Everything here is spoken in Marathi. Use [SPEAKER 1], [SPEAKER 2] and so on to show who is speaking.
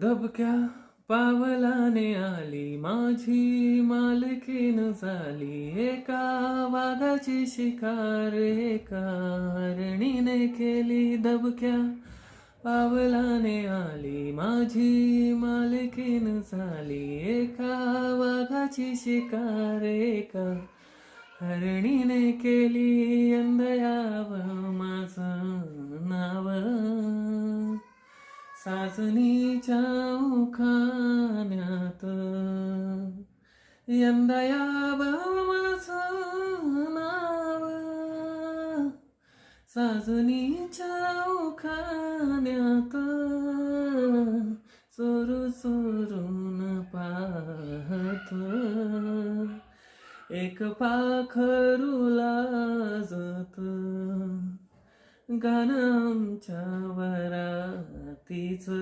[SPEAKER 1] दबक्या पावलाने आली माझी मालकीन झाली. एका वाघाची शिकार एका हरणीने केली. दबक्या पावलाने आली माझी मालकीन झाली. एका वाघाची शिकार एका हरणीने केली. यंदा यावं माझं नाव साजनीच्या उखाण्यात. यंदा यावं माझं नाव साजनीच्या उखाण्यात. चोरू चोरून पाहत एक पाखरू लाजत. गाणं आमच्या वरातीचं